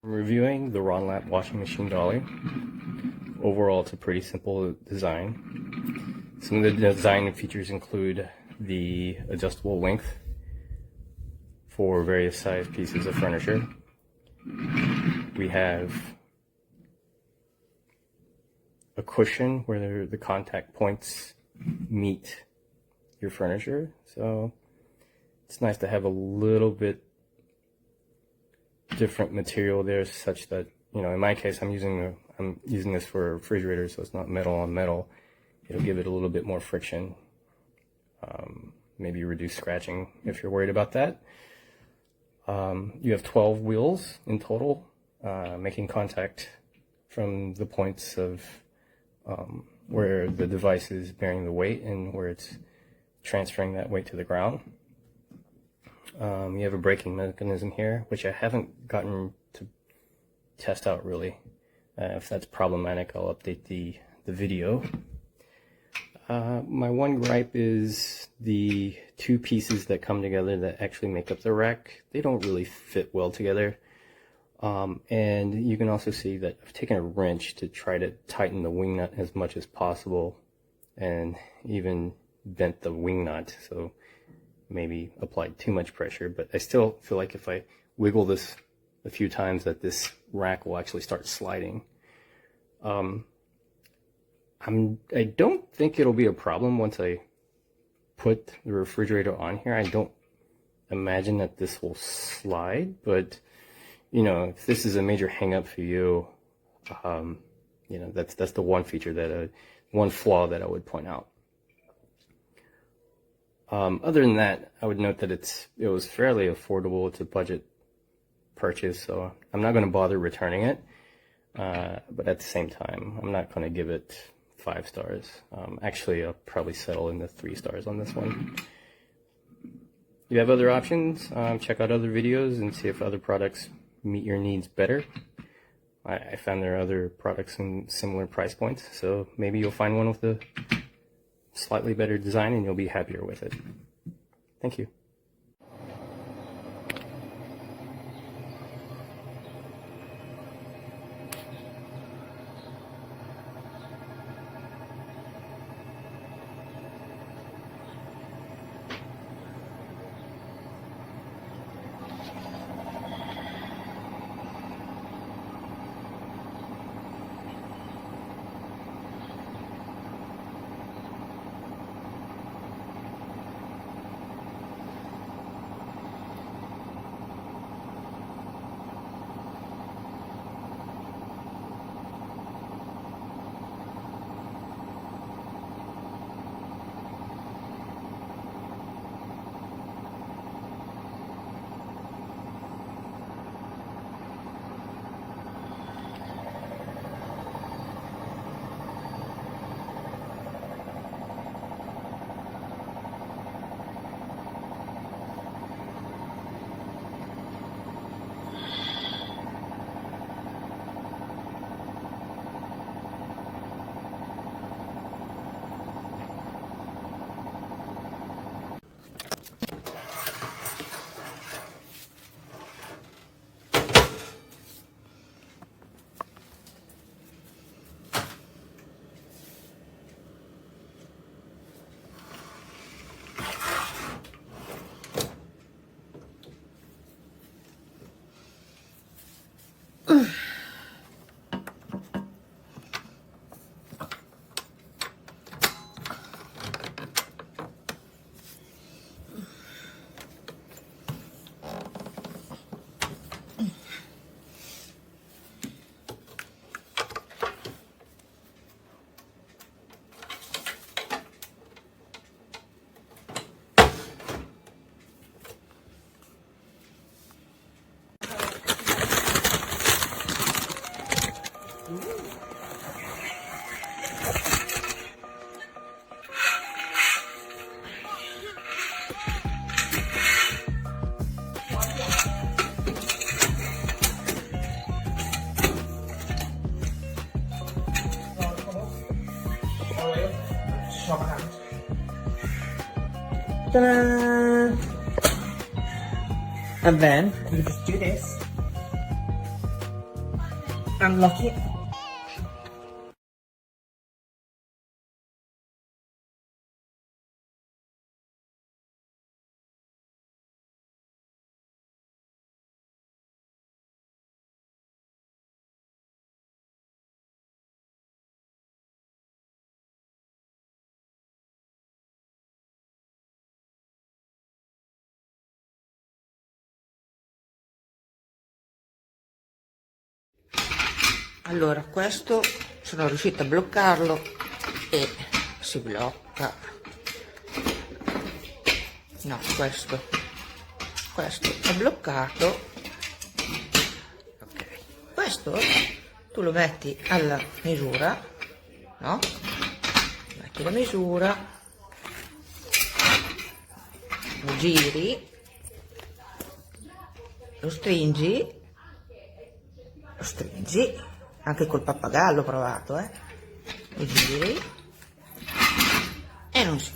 I'm reviewing the Ronlap washing machine dolly. Overall, it's a pretty simple design. Some of the design features include the adjustable length for various size pieces of furniture. We have a cushion where the contact points meet your furniture, so it's nice to have a little bit different material there, such that, you know, in my case, I'm using this for a refrigerator, so it's not metal on metal. It'll give it a little bit more friction, maybe reduce scratching if you're worried about that. You have 12 wheels in total, making contact from the points of where the device is bearing the weight and where it's transferring that weight to the ground. You have a braking mechanism here, which I haven't gotten to test out really. If that's problematic, I'll update the video. My one gripe is the two pieces that come together that actually make up the rack. They don't really fit well together. And you can also see that I've taken a wrench to try to tighten the wing nut as much as possible, and even bent the wing nut, so maybe applied too much pressure. But I still feel like if I wiggle this a few times, that this rack will actually start sliding. I don't think it'll be a problem once I put the refrigerator on here. I don't imagine that this will slide, but you know, if this is a major hang-up for you, you know, that's the one feature that one flaw that I would point out. Other than that, I would note that it was fairly affordable. It's a budget purchase, so I'm not going to bother returning it. But at the same time, I'm not going to give it 5 stars. Actually, I'll probably settle in the 3 stars on this one. You have other options. Check out other videos and see if other products meet your needs better. I found there are other products in similar price points, so maybe you'll find one with a slightly better design and you'll be happier with it. Thank you. Ta-da! And then you just do this. Andati. Allora, questo sono riuscita a bloccarlo e si blocca. No, questo è bloccato. Ok, questo tu lo metti alla misura, no? Metti la misura, lo giri, lo stringi, anche col pappagallo ho provato, lo giri e non si